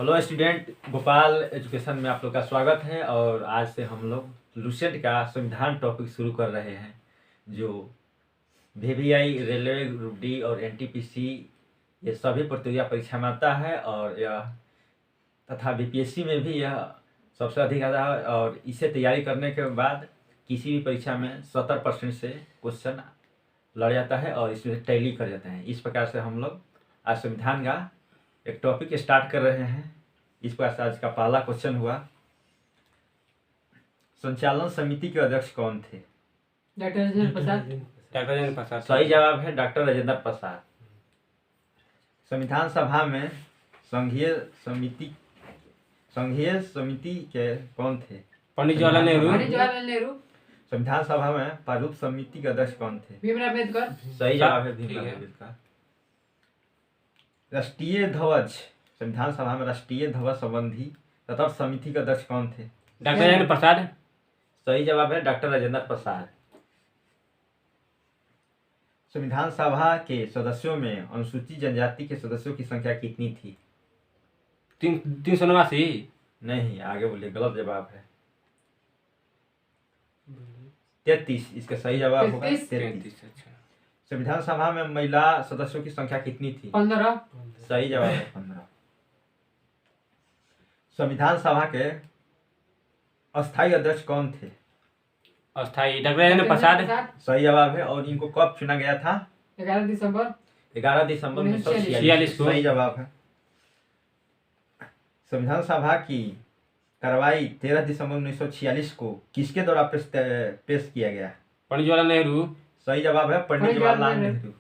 Hello student, Gopal education में आप लोग का स्वागत है। और आज से हम लोग लुसेंट का संविधान टॉपिक शुरू कर रहे हैं, जो वीवीआई, रेलवे ग्रुप डी और एनटीपीसी ये सभी प्रतियोगिता परीक्षा में आता है। और यह तथा बीपीएससी में भी यह सबसे अधिक आता है। और इसे तैयारी करने के बाद किसी भी परीक्षा में 70% से क्वेश्चन लड़ जाता है और इसमें टैली कर जाते हैं। इस प्रकार से हम लोग आज संविधान का एक टॉपिक स्टार्ट कर रहे हैं। इस प्रकार से आज का पहला क्वेश्चन हुआ, संचालन समिति के अध्यक्ष कौन थे? डॉक्टर राजेंद्र प्रसाद। डॉक्टर राजेंद्र प्रसाद। सही जवाब है डॉक्टर राजेंद्र प्रसाद। संविधान सभा में संघीय समिति के कौन थे? पंडित जवाहरलाल नेहरू। पंडित जवाहरलाल नेहरू। संविधान सभा में प्रारूप समिति के अध्यक्ष कौन थे? भीमराव अम्बेडकर। सही जवाब है भीमराव अम्बेडकर। राष्ट्रीय ध्वज, संविधान सभा में राष्ट्रीय ध्वज संबंधी तत्व समिति के अध्यक्ष कौन थे? डॉक्टर राजेंद्र प्रसाद। सही जवाब है डॉक्टर राजेंद्र प्रसाद। संविधान सभा के सदस्यों में अनुसूचित जनजाति के सदस्यों की संख्या कितनी थी? 389। नहीं, आगे बोलिए, गलत जवाब है 33। इसका सही जवाब होगा 33। अच्छा। संविधान सभा में महिला सदस्यों की संख्या कितनी थी? 15। सही जवाब है 15। संविधान सभा के अस्थायी अध्यक्ष कौन थे? अस्थाई डॉक्टर राजेंद्र प्रसाद। सही जवाब है। और इनको कब चुना गया था? 11 दिसंबर 1946 को। सही जवाब है। संविधान सभा की कार्रवाई 13 दिसंबर 1946 को किसके द्वारा पेश किया गया? पंडित जवाहरलाल नेहरू। सही जवाब है पंडित जवाहरलाल नेहरू।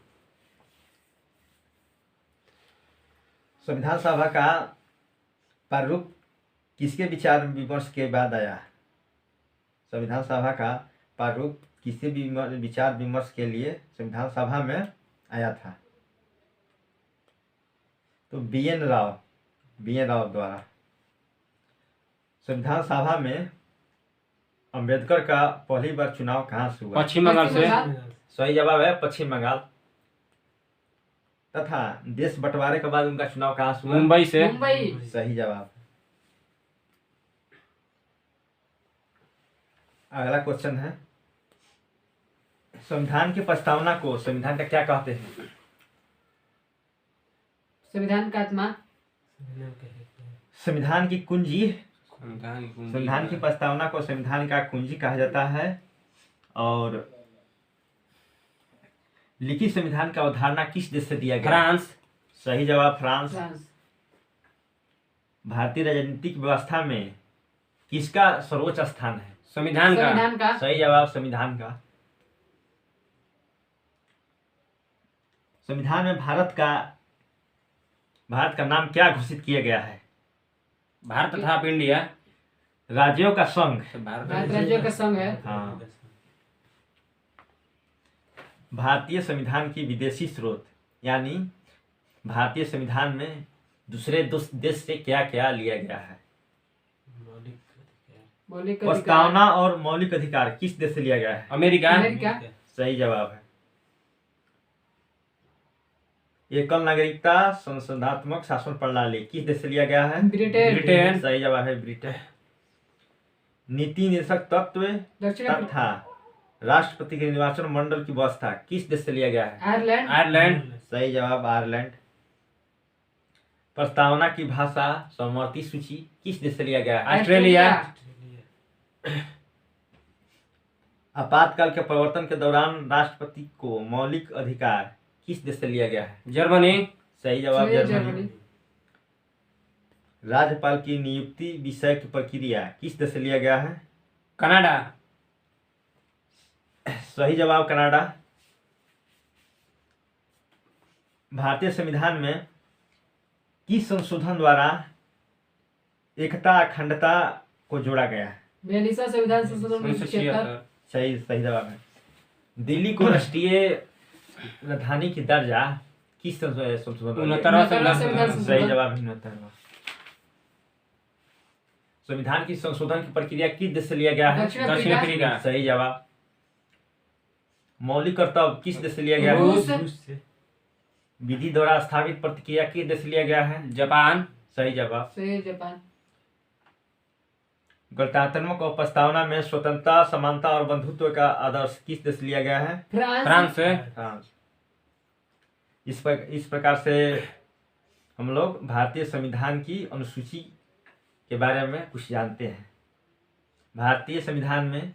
संविधान सभा का प्रारूप किसके विचार विमर्श के बाद आया? संविधान सभा का प्रारूप किसके विचार विमर्श के लिए संविधान सभा में आया था? तो बी.एन. राव द्वारा। संविधान सभा में अंबेडकर का पहली बार चुनाव कहाँ से हुआ? पश्चिम बंगाल से। सही जवाब है पश्चिम बंगाल। तथा देश बंटवारे के बाद उनका चुनाव कहाँ से हुआ? मुंबई से। मुंबई। सही जवाब। अगला क्वेश्चन है, संविधान की प्रस्तावना को संविधान का क्या कहते हैं? संविधान का आत्मा। संविधान की कुंजी। संविधान की प्रस्तावना को संविधान का कुंजी कहा जाता है। और लिखित संविधान का अवधारणा किस देश से दिया गया? फ्रांस। सही जवाब फ्रांस। भारतीय राजनीतिक व्यवस्था में किसका सर्वोच्च स्थान है? संविधान का। सही जवाब संविधान का। संविधान में भारत का नाम क्या घोषित किया गया है? भारत तथा इंडिया। राज्यों का संघ। भारत राज्यों का संघ है। हाँ। भारतीय संविधान की विदेशी स्रोत, यानी भारतीय संविधान में दूसरे देश से क्या क्या लिया गया है? प्रस्तावना और मौलिक अधिकार किस देश से लिया गया है? अमेरिका। सही जवाब है। एकल नागरिकता संसदात्मक शासन प्रणाली किस देश से लिया गया है? ब्रिटेन। सही जवाब है ब्रिटेन। नीति निर्देशक तत्व तथा राष्ट्रपति के निर्वाचन मंडल की व्यवस्था किस देश से लिया गया है? आयरलैंड। सही जवाब आयरलैंड। प्रस्तावना की भाषा सहमति सूची किस देश से लिया गया है? ऑस्ट्रेलिया। आपातकाल के प्रवर्तन के दौरान राष्ट्रपति को मौलिक अधिकार किस देश से लिया गया है? जर्मनी। सही जवाब जर्मनी। राज्यपाल की नियुक्ति विषय की प्रक्रिया किस देश से लिया गया है? कनाडा। सही जवाब कनाडा। भारतीय संविधान में किस संशोधन द्वारा एकता अखंडता को जोड़ा गया है? 42वां संविधान संशोधन 1976। सही जवाब है। दिल्ली को राष्ट्रीय राजधानी की दर्जा किस संशोधन? 69वां। सही जवाब 69वां। संविधान की संशोधन की प्रक्रिया किस देश से लिया गया है? दक्षिण अफ्रीका। सही जवाब। मौलिक कर्तव्य किस देश से लिया गया है? रूस। विधि द्वारा स्थापित प्रक्रिया किस देश से लिया गया है? जापान। सही जवाब। सही जापान। गणतंत्रात्मक और प्रस्तावना में स्वतंत्रता, समानता और बंधुत्व का आदर्श किस देश लिया गया है? फ्रांस से। फ्रांस। इस प्रकार से हम लोग भारतीय संविधान की अनुसूची के बारे में कुछ जानते हैं। भारतीय संविधान में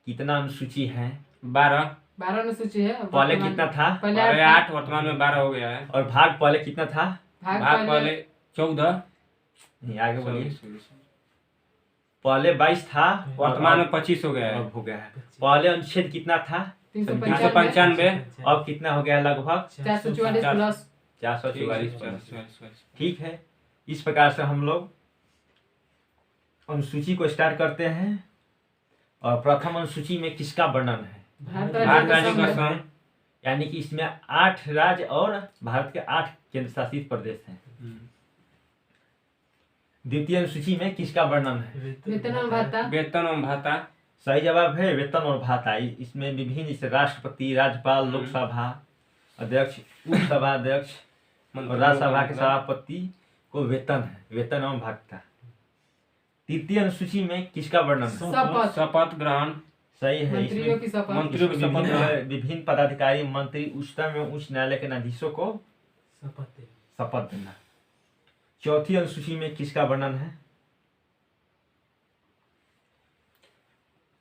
कितना अनुसूची है? 12। 12 अनुसूची है। पहले कितना था? पहले पहले 8 8, वर्तमान में 12 हो गया है। और भाग पहले कितना था? भाग पहले 14। नहीं, आगे बोलिए। पहले 22 था, वर्तमान में 25 हो गया है। अब हो गया है। पहले अनुच्छेद कितना था? 395 395। अब कितना हो गया है? लगभग 444 प्लस 444। ठीक है। इस प्रकार से हम लोग अनुसूची को स्टार्ट करते हैं। और प्रथम अनुसूची में किसका वर्णन है? भारत भारत राज्य राज्य का का संघ है। संघ। यानी कि इसमें 8 राज्य और भारत के 8 केंद्र शासित प्रदेश हैं। द्वितीय अनुसूची में किसका वर्णन है? वेतन और भत्ता। वेतन एवं भत्ता। सही जवाब है वेतन और भत्ता। इसमें विभिन्न जैसे राष्ट्रपति, राज्यपाल, लोकसभा अध्यक्ष, उपसभा अध्यक्ष और राज्यसभा के सभापति को वेतन है, वेतन एवं भत्ता। तृतीय अनुसूची में किसका वर्णन है? शपथ। शपथ ग्रहण। सही है। मंत्रियों की इसमें शपथ। मंत्रियों की शपथ ग्रहण। विभिन्न पदाधिकारी, मंत्री, उच्चतम एवं उच्च न्यायालय के न्यायाधीशों को शपथ देना। चौथी अनुसूची में किसका वर्णन है?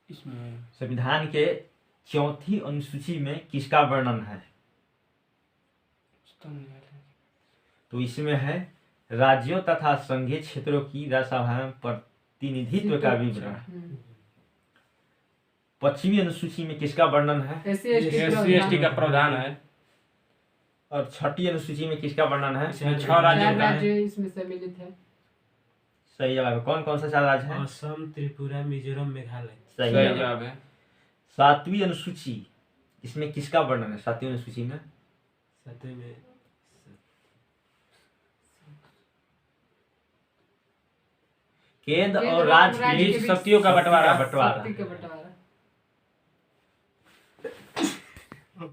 इसमें संविधान के चौथी अनुसूची में किसका वर्णन है? तो इसमें है राज्यों तथा संघीय क्षेत्रों की राज्यसभा में प्रतिनिधित्व का विवरण। पश्चिमी अनुसूची में किसका वर्णन है? SC ST का प्रावधान है। और छठी अनुसूची में किसका वर्णन है? इसमें 6 चार राज्यों का है। राज्य इसमें सम्मिलित है। सही जवाब है। कौन कौन सा 4 राज्य हैं? असम, त्रिपुरा, मिजोरम, मेघालय। सही सही जवाब। जवाब है। सातवीं अनुसूची, इसमें किसका वर्णन है? सातवीं अनुसूची में सातवें में केंद्र और राज्य राज्य की के बीच शक्तियों का बंटवारा। शक्ति का बंटवारा।